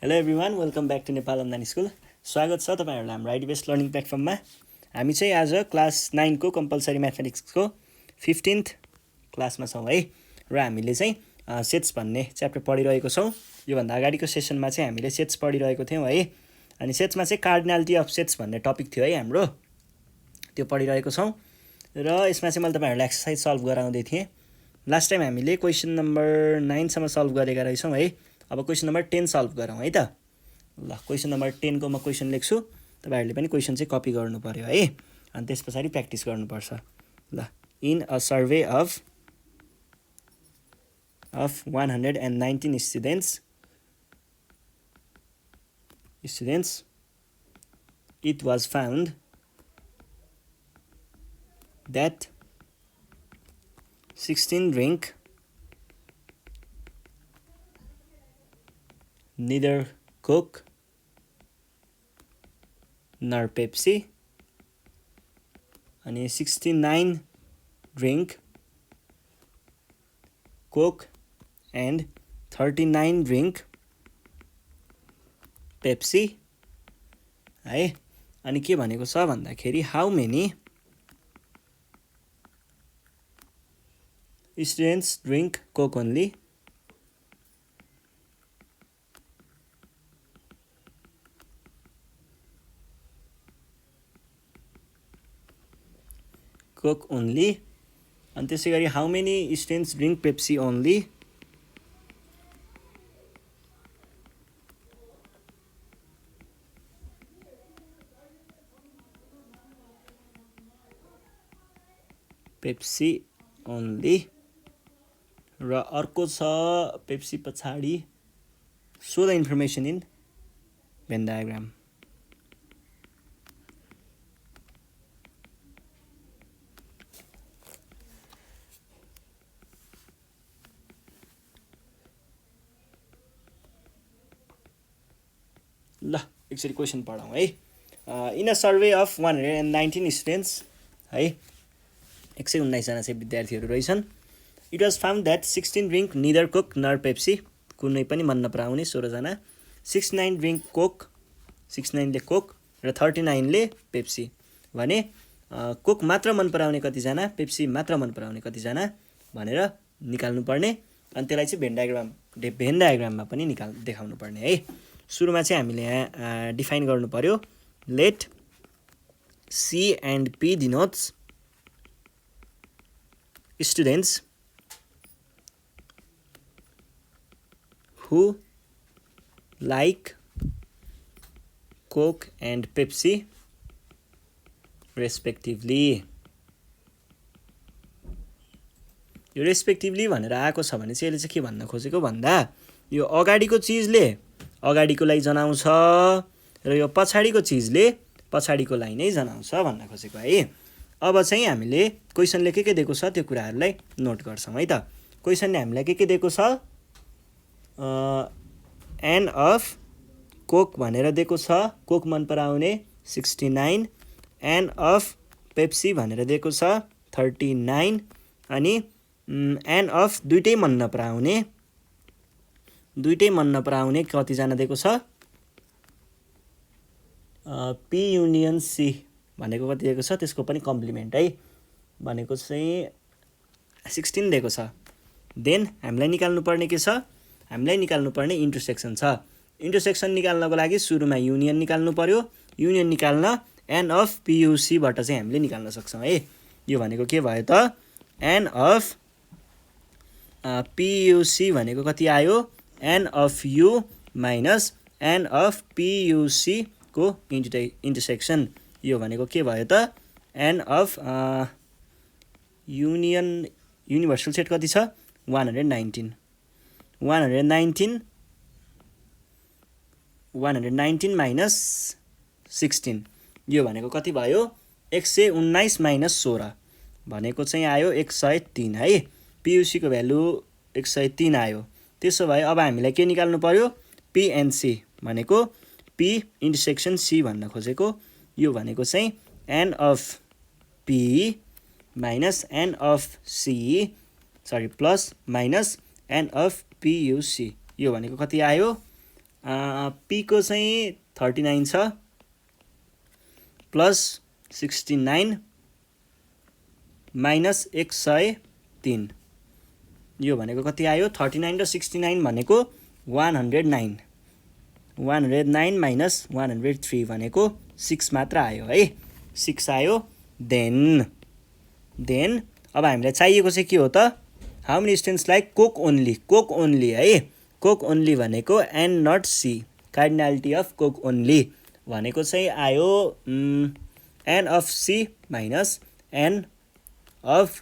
Hello everyone, welcome back to Nepal online school. स्वागत छ तपाईँहरूलाई हाम्रो आइडी बेस्ड लर्निङ प्लेटफर्ममा। हामी चाहिँ आज क्लास 9 को कम्पलसरी म्याथमेटिक्सको 15th क्लासमा छौँ है। र हामीले चाहिँ सेट्स भन्ने च्याप्टर पढिरहेको छौँ। योभन्दा अगाडिको सेसनमा चाहिँ हामीले सेट्स पढिरहेको थियौँ है। अनि सेट्समा चाहिँ कार्डिनालिटी अफ सेट्स भन्ने टपिक थियो है हाम्रो, त्यो पढिरहेको छौँ। र यसमा चाहिँ मैले तपाईँहरूलाई एक्सर्साइज सल्भ गराउँदै थिएँ। लास्ट टाइम हामीले क्वेसन नम्बर 9 सल्भ गरेका रहेछौँ है। अब क्वेसन नम्बर 10 सल्भ गरौँ है त। ल, क्वेसन नम्बर 10 को म क्वेसन लेख्छु, तपाईँहरूले पनि क्वेसन चाहिँ कपी गर्नु पर्यो है। अनि त्यस पछाडि प्र्याक्टिस गर्नुपर्छ। ल, in a survey of 119 students, it was found that 16 drink neither Coke nor Pepsi, and 69 drink Coke and 39 drink Pepsi है। अनि के भनेको छ भन्दाखेरि how many students drink Coke only, Coke only, अनि त्यसै गरी how many students drink Pepsi only, Pepsi only. र अर्को छ पेप्सी पछाडि so the information in Venn diagram. ल, एकचोटि क्वेसन पढौँ है। In a survey of 119 students है, 119 जना चाहिँ विद्यार्थीहरू रहेछन्। It was found that 16 drink neither Coke nor Pepsi, कुनै पनि मन नपराउने 16 जना। 69 ड्रिङ्क कोक, 69 ले कोक र 39 ले पेप्सी। भने कोक मात्र मन पराउने कतिजना, पेप्सी मात्र मन पराउने कतिजना भनेर निकाल्नु पर्ने। अनि त्यसलाई चाहिँ भेन डायग्राममा पनि देखाउनु पर्ने है। सुरुमा चाहिँ हामीले यहाँ डिफाइन गर्नु पर्यो। Let see and P denotes students who like Coke and Pepsi respectively। यो रेस्पेक्टिभली भनेर आएको छ भने चाहिँ यसले चाहिँ के भन्न खोजेको भन्दा, यो अगाडिको चिजले अगाडिकोलाई जनाउँछ र यो पछाडिको चिजले पछाडिकोलाई नै जनाउँछ भन्न खोजेको है। अब चाहिँ हामीले क्वेसनले के दिएको छ त्यो कुराहरूलाई नोट गर्छौँ है त। क्वेसनले हामीलाई के दिएको छ, एन अफ कोक भनेर दिएको छ, कोक मन पराउने 69, एन अफ पेप्सी भनेर दिएको छ 39, अनि एन अफ दुइटै मन नपराउने कतिजना दिएको छ, पी युनियन सी भनेको कति दिएको छ, त्यसको पनि कम्प्लिमेन्ट है भनेको चाहिँ 16 दिएको छ। देन हामीलाई निकाल्नु पर्ने के छ, हामीलाई निकाल्नु पर्ने इन्टरसेक्सन छ। इन्टरसेक्सन निकाल्नको लागि सुरुमा युनियन निकाल्नु पर्यो। युनियन निकाल्न एन अफ पियुसीबाट चाहिँ हामीले निकाल्न सक्छौँ है। यो भनेको के भयो त, एन अफ पियुसी भनेको कति आयो, n of U minus n of P U C को इन्टरसेक्सन। यो भनेको के भयो त, एन अफ युनिभर्सल सेट कति छ 119 माइनस 16, यो भनेको कति भयो 119 माइनस 16 भनेको चाहिँ आयो 103 है। पियुसीको भ्यालु 103 आयो। त्यसो भए अब हामीलाई के निकाल्नु पर्यो, पिएनसी भनेको पी इन्टरसेक्सन सी भन्न खोजेको। यो भनेको चाहिँ n of P minus n of C plus minus n of P U C. यो भनेको कति आयो p को चाहिँ 39 छ प्लस 69 माइनस 103 यो भनेको कति आयो 39 र 69 भनेको 109 109 माइनस 103 भनेको 6 मात्र आयो है 6 आयो देन अब हामीलाई चाहिएको चाहिँ के हो त how many students like Coke only है कोक ओन्ली भनेको and not C cardinality of Coke only भनेको चाहिँ आयो n of C minus n of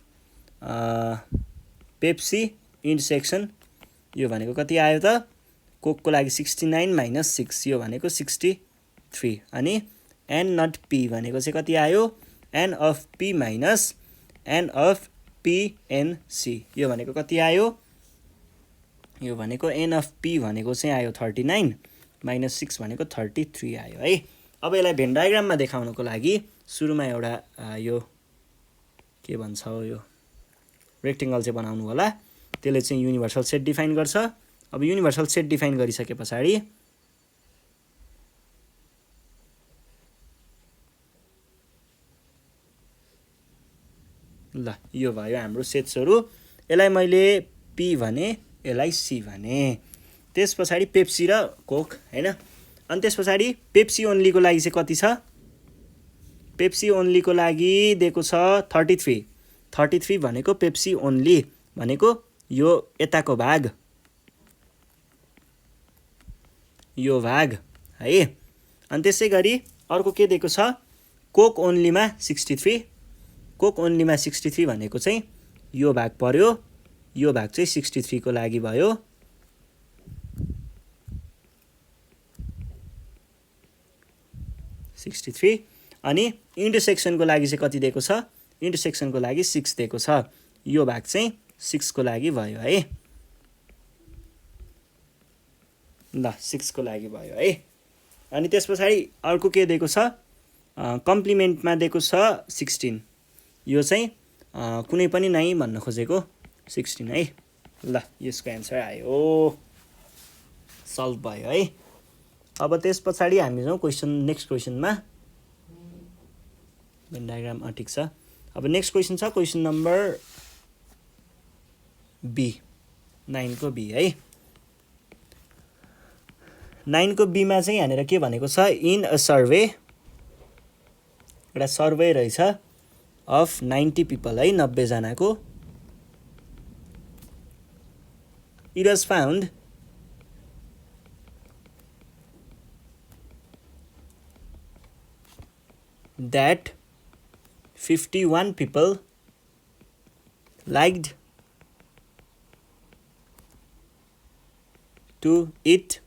Pepsi intersection यो भनेको कति आयो त कोकको लागि 69 माइनस 6 यो भनेको 63 अनि एन नट पी भनेको चाहिँ कति आयो n of P minus n of P N C यो भनेको कति आयो यो भनेको एन अफ पी भनेको चाहिँ आयो 39 माइनस 6 भनेको 33 आयो है अब यसलाई भेन डायग्राममा देखाउनको लागि सुरुमा एउटा यो के भन्छ यो रेक्टेङ्गल चाहिँ बनाउनु होला त्यसले चाहिँ युनिभर्सल सेट डिफाइन गर्छ अब युनिभर्सल सेट डिफाइन गरिसके पछाडि ल यो भयो हाम्रो सेट्सहरु यसलाई मैले पी भने यसलाई सी भने त्यस पछाडि पेप्सी र कोक हैन अनि त्यस पछाडि पेप्सी ओन्ली को लागि चाहिँ कति छ पेप्सी ओन्ली को लागि दिएको छ 33 भनेको पेप्सी ओन्ली भनेको यो यताको भाग यो भाग है अनि त्यसै गरी अर्को के दिएको छ कोक ओन्लीमा 63 भनेको चाहिँ यो भाग पर्यो यो भाग चाहिँ 63 को लागि भयो अनि इन्टरसेक्सनको लागि चाहिँ कति दिएको छ इन्टरसेक्सनको लागि 6 दिएको छ यो भाग चाहिँ 6 को लागि भयो है ल 6 को लागि भयो है अनि त्यसपछि अर्को के दिएको छ कम्प्लिमेन्टमा दिएको छ 16 यो चाहिँ कुनै पनि नै भन्न खोजेको 16 है ल यसको आन्सर आयो सल्भ भयो है अब त्यसपछि हामी जाउँ क्वेशन नेक्स्ट क्वेशनमा भेन डायग्राम ठिक छ अब नेक्स्ट क्वेशन छ क्वेशन नम्बर बी 9 को बी है 9 को बी मा चाहिँ यहाँनिर के भनेको छ इन अ सर्वे एउटा सर्वे रहेछ अफ 90 people है 90 जनाको it was found that 51 people liked to eat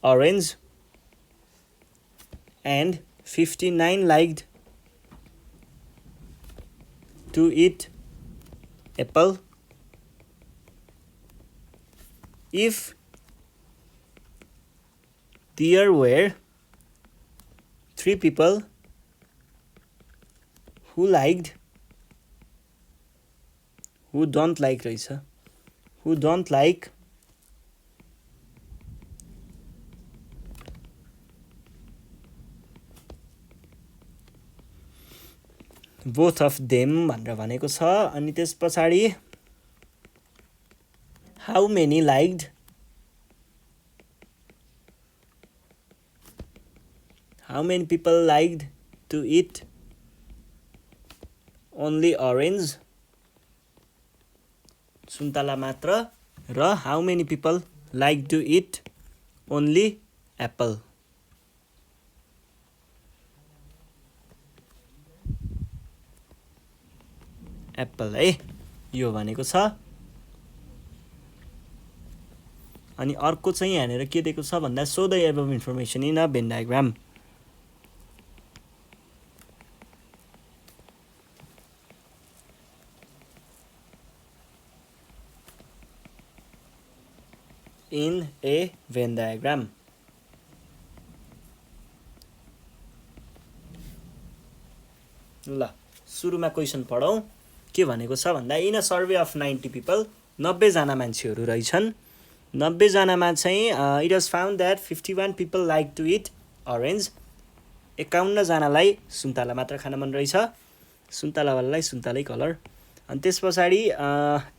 orange and 59 liked to eat apple. If there were 3 people who don't like both of them भनेर भनेको छ अनि त्यसपछि how many people liked to eat only orange सुन्तला मात्र र how many people like to eat only apple है यो भनेको छ अनि अर्को चाहिँ यहाँनिर के दिएको छ भन्दा so the above information in a van diagram in a Venn diagram. ल सुरुमा क्वेशन पढौं के भनेको छ भन्दा in a survey of 90 people 90 जना मान्छेहरू रहेछन् 90 जनामा चाहिँ it was found that 51 people like to eat orange 51 जनालाई सुन्तला मात्र खान मन रहेछ सुन्तलावालालाई सुन्तलै कलर अनि त्यस पछाडि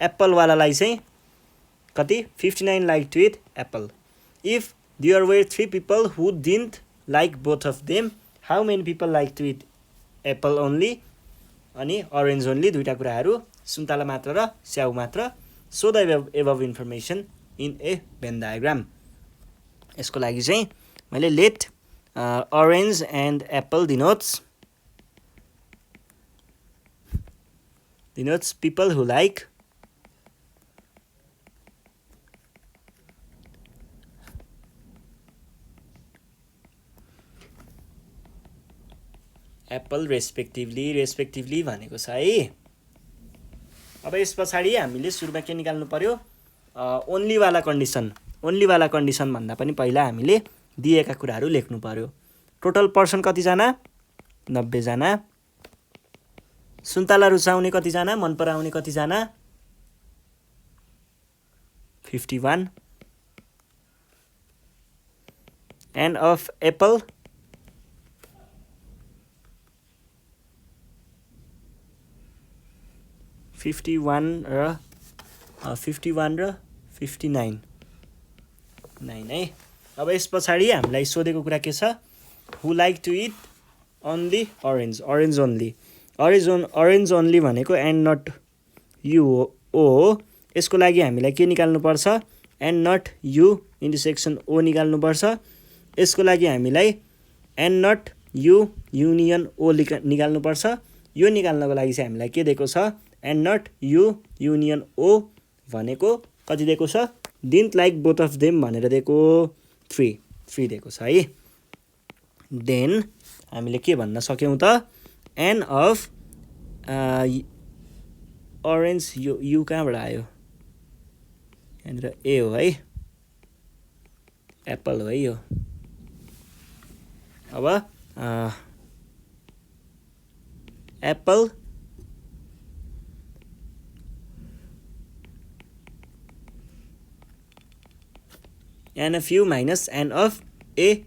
एप्पलवालालाई चाहिँ कति 59 like to eat apple if there were 3 people who didn't like both of them how many people like to eat apple only अनि अरेन्ज ओन्ली दुईवटा कुराहरू सुन्तला मात्र र स्याउ मात्र so the above information in a Venn diagram यसको लागि चाहिँ मैले let orange and apple denotes people who like apple respectively भनेको छ है अब यस पछाडि हामीले सुरुमा के निकाल्नु पर्यो ओन्ली वाला कन्डिसन भन्दा पनि पहिला हामीले दिएका कुराहरू लेख्नु पर्यो टोटल पर्सन कतिजना 90 जना सुन्तला रुचाउने कतिजना मन पराउने कतिजना 51 and of Apple fifty one र 59 है अब यस पछाडि हामीलाई सोधेको कुरा के छ who like to eat only orange only भनेको एन्ड नट यु हो यसको लागि हामीलाई के निकाल्नुपर्छ and not U intersection O निकाल्नुपर्छ यसको लागि हामीलाई and not U union O निकाल्नुपर्छ यो निकाल्नको लागि चाहिँ हामीलाई के दिएको छ and not U union O भनेको कति दिएको छ didn't like both of them भनेर दिएको 3 दिएको छ है देन हामीले के भन्न सक्यौँ त एन अफ अरेन्ज यु कहाँबाट आयो यहाँनिर ए हो है एप्पल हो है यो अब apple n of U minus n of A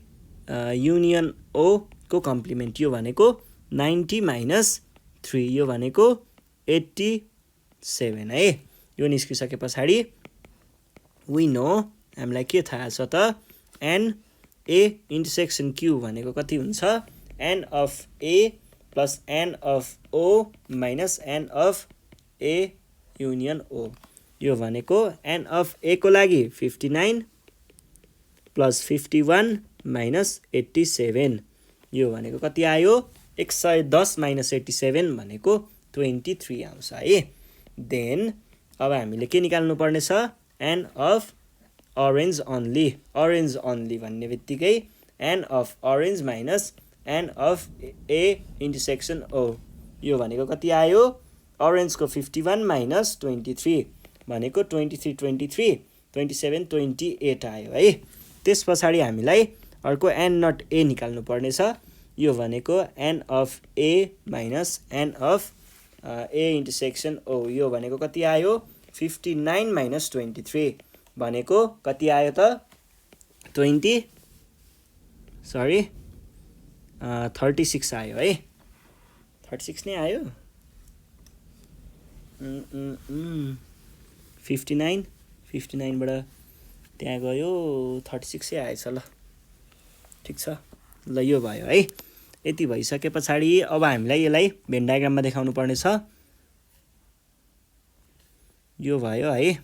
union O को कम्प्लिमेन्ट यो भनेको 90 माइनस 3 यो भनेको 87 है यो निस्किसके पछाडि वी नो हामीलाई के थाहा छ त एन ए इन्टरसेक्सन क्यु भनेको कति हुन्छ n of A plus n of O minus n of A union O यो भनेको एन अफ ए को लागि 59 प्लस 51 माइनस 87 यो भनेको कति आयो 110 माइनस 87 भनेको 23 आउँछ है देन अब हामीले के निकाल्नु पर्ने छ एन अफ अरेन्ज अन्ली भन्ने बित्तिकै n of orange minus n of A intersection O यो भनेको कति आयो अरेन्जको 51 माइनस 23 भनेको 23 27 28 आयो है त्यस पछाडि हामीलाई अर्को एन नट ए निकाल्नु पर्ने छ यो भनेको n of A minus n of A intersection O यो भनेको कति आयो 59 माइनस 23 भनेको कति आयो त 36 आयो है 36 नै आयो 59 बाट त्यहाँ गयो 36 आएछ ल ठिक छ ल यो भयो है यति भइसके पछाडि अब हामीलाई यसलाई भेन डायग्राममा देखाउनु पर्ने छ यो भयो है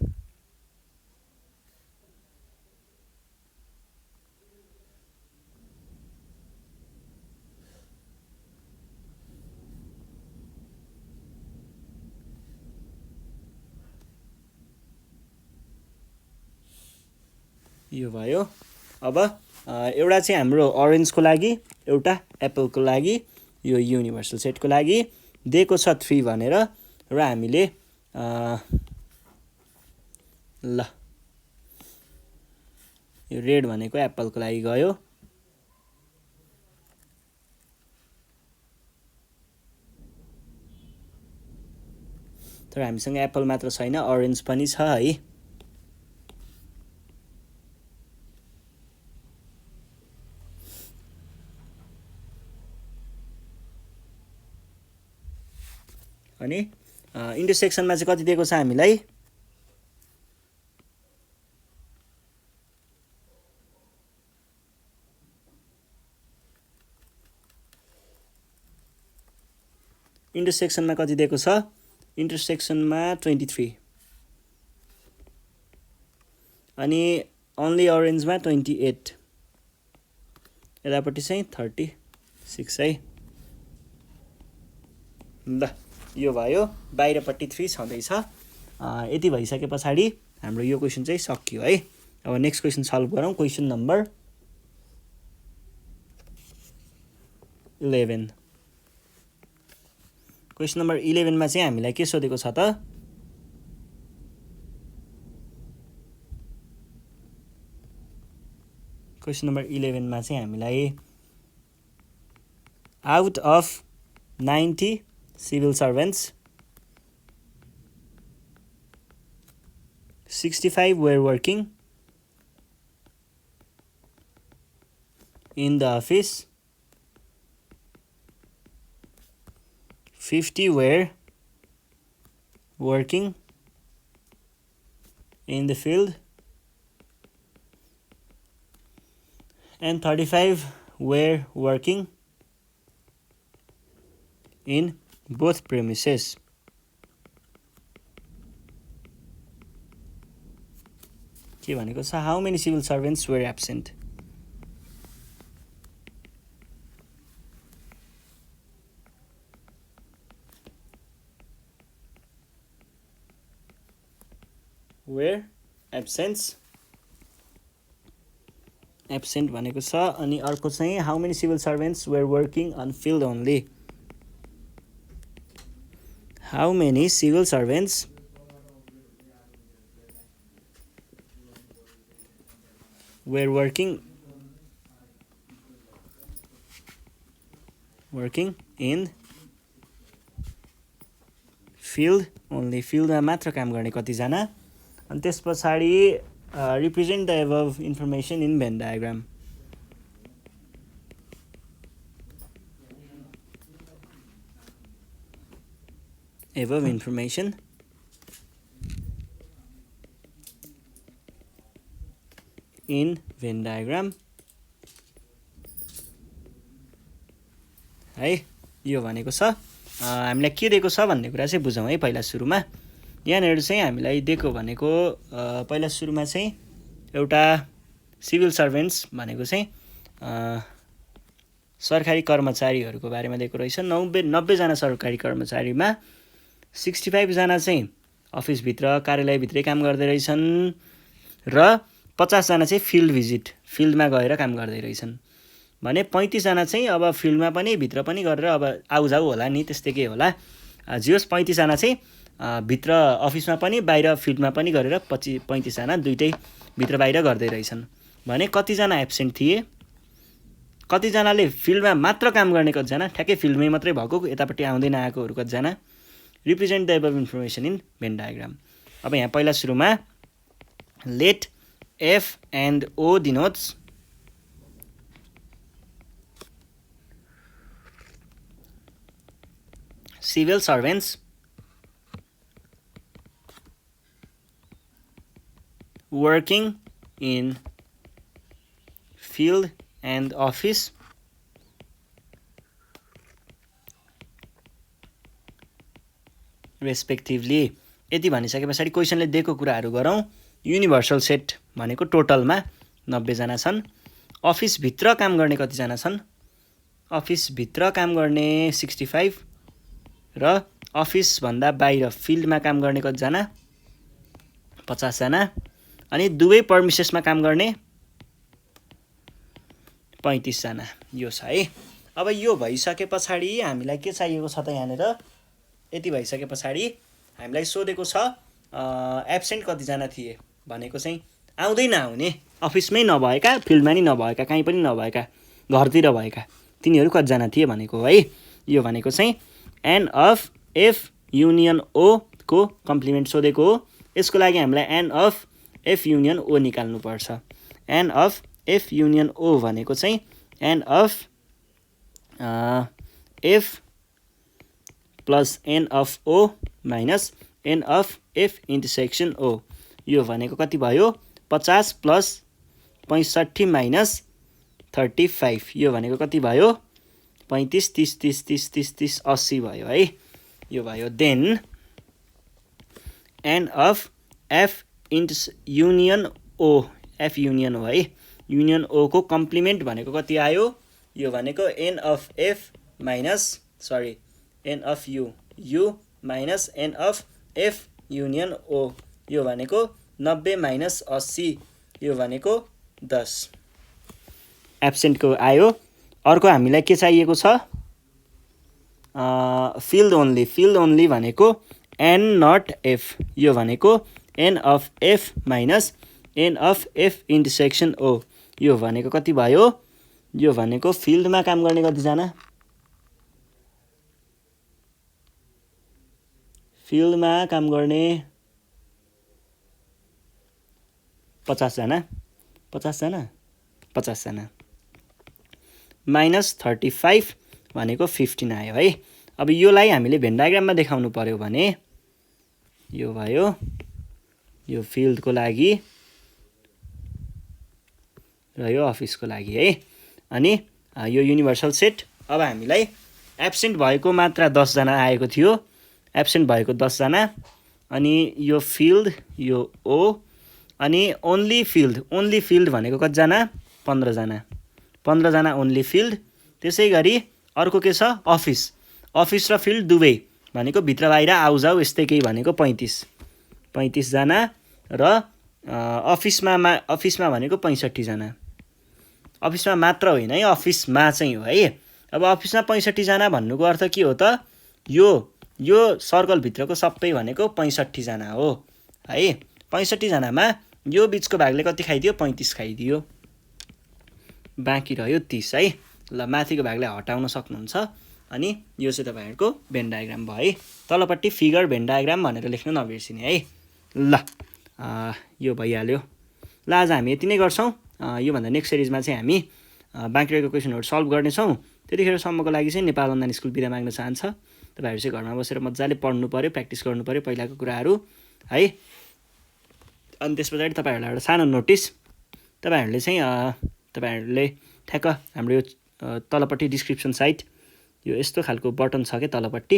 यो भयो अब एउटा चाहिँ हाम्रो अरेन्जको लागि एउटा एप्पलको लागि यो युनिभर्सल सेटको लागि दिएको छ 3 भनेर र हामीले ल यो रेड भनेको एप्पलको लागि गयो तर हामीसँग एप्पल मात्र छैन अरेन्ज पनि छ है अनि इन्टरसेक्सनमा चाहिँ कति दिएको छ हामीलाई इन्टरसेक्सनमा कति दिएको छ इन्टरसेक्सनमा 23 अनि ओन्ली अरेन्जमा 28 यतापट्टि चाहिँ 36 है ल यो भयो बाहिरपट्टि 3 छँदैछ यति भइसके पछाडि हाम्रो यो क्वेसन चाहिँ सकियो है अब नेक्स्ट क्वेसन सल्भ गरौँ क्वेसन नम्बर 11 क्वेसन नम्बर 11 मा चाहिँ हामीलाई के सोधेको छ त क्वेसन नम्बर 11 मा चाहिँ हामीलाई out of 90 civil servants 65 were working in the office 50 were working in the field and 35 were working in both premises. के भनेको छ how many civil servants were absent? Were absent भनेको छ अनि अर्को चाहिँ how many civil servants were working on field only? How many civil servants were working in field only? Fieldमा मात्र काम गर्ने कतिजना अनि त्यस पछाडि represent the above information in Venn diagram. Above information in Venn diagram है यो भनेको छ हामीलाई के दिएको छ भन्ने कुरा चाहिँ बुझौँ है पहिला सुरुमा यहाँनिर चाहिँ हामीलाई दिएको भनेको पहिला सुरुमा चाहिँ एउटा सिभिल सर्भेन्ट्स भनेको चाहिँ सरकारी कर्मचारीहरूको बारेमा दिएको रहेछ 90 जना सरकारी कर्मचारीमा 65 जना चाहिँ अफिसभित्र कार्यालयभित्रै काम गर्दै रहेछन् र 50 जना चाहिँ फिल्डमा गएर काम गर्दै रहेछन् भने 35 जना चाहिँ अब फिल्डमा पनि भित्र पनि गरेर अब आउजाउ होला नि त्यस्तै के होला जियोस् 35 जना चाहिँ भित्र अफिसमा पनि बाहिर फिल्डमा पनि गरेर 35 जना दुईटै भित्र बाहिर गर्दै रहेछन् भने कति जना एब्सेन्ट थिए कति जनाले फिल्डमा मात्र काम गर्ने कतिजना ठ्याक्कै फिल्डमै मात्रै भएको यतापट्टि आउँदैन आएकोहरू कतिजना represent the above information in Venn diagram. अब यहाँ पहिला सुरुमा let F and O denotes civil servants working in field and office respectively यति भनिसके पछाडि क्वेसनले दिएको कुराहरू गरौँ युनिभर्सल सेट भनेको टोटलमा 90 जना छन् अफिसभित्र काम गर्ने कतिजना छन् अफिसभित्र काम गर्ने 65 र अफिसभन्दा बाहिर फिल्डमा काम गर्ने कतिजना 50 जना अनि दुवै पर्मिसेसमा काम गर्ने 35 जना यो छ है अब यो भइसके पछाडि हामीलाई के चाहिएको छ त यहाँनिर यति भइसके पछाडि हामीलाई सोधेको छ एब्सेन्ट कतिजना थिए भनेको चाहिँ आउँदै नआउने अफिसमै नभएका फिल्डमा नि नभएका कहीँ पनि नभएका घरतिर भएका तिनीहरू कतिजना थिए भनेको है यो भनेको चाहिँ n of F union O को कम्प्लिमेन्ट सोधेको हो यसको लागि हामीलाई n of F union O निकाल्नुपर्छ n of F union O भनेको चाहिँ n of F plus n of O minus n of F intersection O. यो भनेको कति भयो 50 प्लस 65 माइनस 35। यो भनेको कति भयो 35 30 30 30 30 30 80 भयो है। यो भयो। Then n of F union O, F union O है। युनियन ओ को कम्प्लिमेन्ट भनेको कति आयो, यो भनेको n of F minus sorry n of U minus n of F union O. यो भनेको 90 माइनस 80, यो भनेको 10। एब्सेन्टको आयो। अर्को हामीलाई के चाहिएको छ, फिल्ड ओन्ली। फिल्ड ओन्ली भनेको एन नट एफ। यो भनेको n of F minus n of F intersection O. यो भनेको कति भयो, यो भनेको फिल्डमा काम गर्ने कतिजना, फिल्डमा काम गर्ने 50 जना 50 जना 50 जना माइनस 35 भनेको 15 आयो है। अब योलाई हामीले भेन डायग्राममा देखाउनु पर्यो भने यो भयो, यो फिल्डको लागि र यो अफिसको लागि है। अनि यो युनिभर्सल सेट। अब हामीलाई एब्सेन्ट भएको मात्रा 10 जना आएको थियो, एब्सेन्ट भएको 10 जना। अनि यो फिल्ड यो ओ, अनि ओन्ली फिल्ड भनेको कतिजना 15 जना 15 जना ओन्ली फिल्ड। त्यसै गरी अर्को के छ, अफिस र फिल्ड दुवै भनेको भित्र बाहिर आउजाउ यस्तै केही भनेको 35 जना र अफिसमा भनेको 65 जना। अफिसमा मात्र होइन है, अफिसमा चाहिँ हो है। अब अफिसमा 65 जना भन्नुको अर्थ के हो त, यो सर्कलभित्रको सबै भनेको 65 जना हो है। 65 जनामा यो बिचको भागले कति खाइदियो 35 खाइदियो, बाँकी रह्यो 30 है। ल माथिको भागले हटाउन सक्नुहुन्छ। अनि यो चाहिँ तपाईँहरूको भेन डायग्राम भयो है। तलपट्टि फिगर भेन डायग्राम भनेर लेख्न नबिर्सिने है। ल यो भइहाल्यो। ल आज हामी यति नै गर्छौँ। योभन्दा नेक्स्ट सिरिजमा चाहिँ हामी बाँकी रहेको क्वेसनहरू सल्भ गर्नेछौँ। त्यतिखेरसम्मको लागि चाहिँ नेपाल अनलाइन स्कुल बिदा माग्न चाहन्छ। तपाईँहरू चाहिँ घरमा बसेर मजाले पढ्नु पऱ्यो, प्र्याक्टिस गर्नु पऱ्यो पहिलाको कुराहरू है। अनि त्यस पछाडि तपाईँहरूलाई एउटा सानो नोटिस, तपाईँहरूले ठ्याक्क हाम्रो यो तलपट्टि डिस्क्रिप्सन साइट यो यस्तो खालको बटन छ क्या तलपट्टि,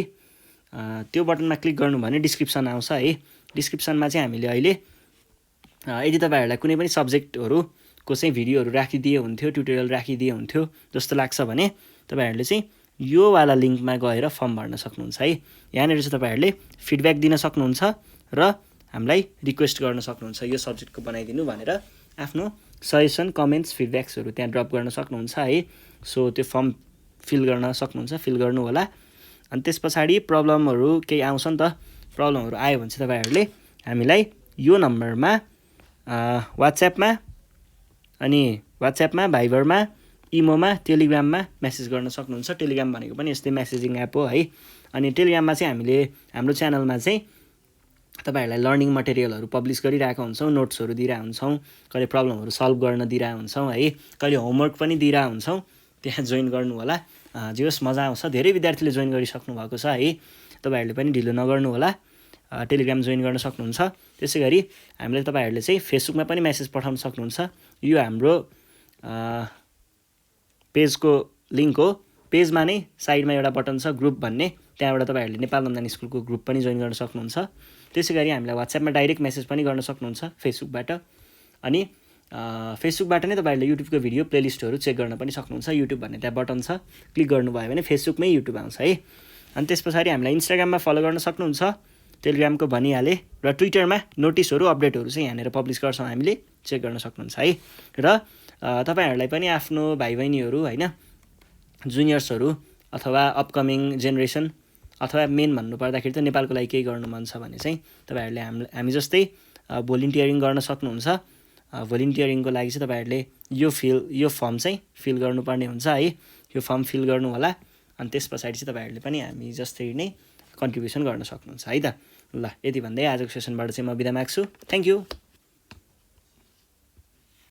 त्यो बटनमा क्लिक गर्नु भने डिस्क्रिप्सन आउँछ है। डिस्क्रिप्सनमा चाहिँ हामीले अहिले यदि तपाईँहरूलाई कुनै पनि सब्जेक्टहरूको चाहिँ भिडियोहरू राखिदिए हुन्थ्यो, ट्युटोरियल राखिदिए हुन्थ्यो जस्तो लाग्छ भने तपाईँहरूले चाहिँ यो वाला लिङ्कमा गएर फर्म भर्न सक्नुहुन्छ है। यहाँनिर चाहिँ तपाईँहरूले फिडब्याक दिन सक्नुहुन्छ र हामीलाई रिक्वेस्ट गर्न सक्नुहुन्छ यो सब्जेक्टको बनाइदिनु भनेर। आफ्नो सजेसन, कमेन्ट्स, फिडब्याक्सहरू त्यहाँ ड्रप गर्न सक्नुहुन्छ है। सो त्यो फर्म फिल गर्न सक्नुहुन्छ, फिल गर्नु होला। अनि त्यस पछाडि प्रब्लमहरू केही आउँछ नि त, प्रब्लमहरू आयो भने चाहिँ तपाईँहरूले हामीलाई यो नम्बरमा वाट्सएपमा, अनि वाट्सएपमा, भाइबरमा, इमोमा, टेलिग्राममा मेसेज गर्न सक्नुहुन्छ। टेलिग्राम भनेको पनि यस्तै मेसेजिङ एप हो है। अनि टेलिग्राममा चाहिँ हामीले हाम्रो च्यानलमा चाहिँ तपाईँहरूलाई लर्निङ मटेरियलहरू पब्लिस गरिरहेको हुन्छौँ, नोट्सहरू दिइरहेको हुन्छौँ, कहिले प्रब्लमहरू सल्भ गर्न दिइरहेको हुन्छौँ है, कहिले होमवर्क पनि दिइरहेको हुन्छौँ। त्यहाँ जोइन गर्नु होला, जे होस् मजा आउँछ। धेरै विद्यार्थीले जोइन गरिसक्नु भएको छ है। तपाईँहरूले पनि ढिलो नगर्नु होला, टेलिग्राम जोइन गर्न सक्नुहुन्छ। त्यसै गरी हामीलाई तपाईँहरूले चाहिँ फेसबुकमा पनि मेसेज पठाउन सक्नुहुन्छ। यो हाम्रो पेजको लिङ्क हो। पेजमा नै साइडमा एउटा बटन छ ग्रुप भन्ने, त्यहाँबाट तपाईँहरूले नेपाल अनलाइन स्कुलको ग्रुप पनि जोइन गर्न सक्नुहुन्छ। त्यसै गरी हामीलाई वाट्सएपमा डाइरेक्ट मेसेज पनि गर्न सक्नुहुन्छ फेसबुकबाट। अनि फेसबुकबाट नै तपाईँहरूले युट्युबको भिडियो प्लेलिस्टहरू चेक गर्न पनि सक्नुहुन्छ। युट्युब भन्ने त्यहाँ बटन छ, क्लिक गर्नुभयो भने फेसबुकमै युट्युब आउँछ है। अनि त्यस पछाडि हामीलाई इन्स्टाग्राममा फलो गर्न सक्नुहुन्छ, टेलिग्रामको भनिहालेँ, र ट्विटरमा नोटिसहरू, अपडेटहरू चाहिँ यहाँनिर पब्लिस गर्छौँ हामीले, चेक गर्न सक्नुहुन्छ है। र तपाईँहरूलाई पनि आफ्नो भाइ बहिनीहरू होइन, जुनियर्सहरू अथवा अपकमिङ जेनेरेसन अथवा मेन भन्नुपर्दाखेरि त नेपालको लागि केही गर्नु मन छ भने चाहिँ तपाईँहरूले हामी जस्तै भोलिन्टियरिङ गर्न सक्नुहुन्छ। भोलिन्टियरिङको लागि चाहिँ तपाईँहरूले यो फर्म चाहिँ फिल गर्नुपर्ने हुन्छ है। यो फर्म फिल गर्नु होला। अनि त्यस पछाडि चाहिँ तपाईँहरूले पनि हामी जस्तै नै कन्ट्रिब्युसन गर्न सक्नुहुन्छ है त। ल यति भन्दै आजको सेसनबाट चाहिँ म बिदा माग्छु। Thank you.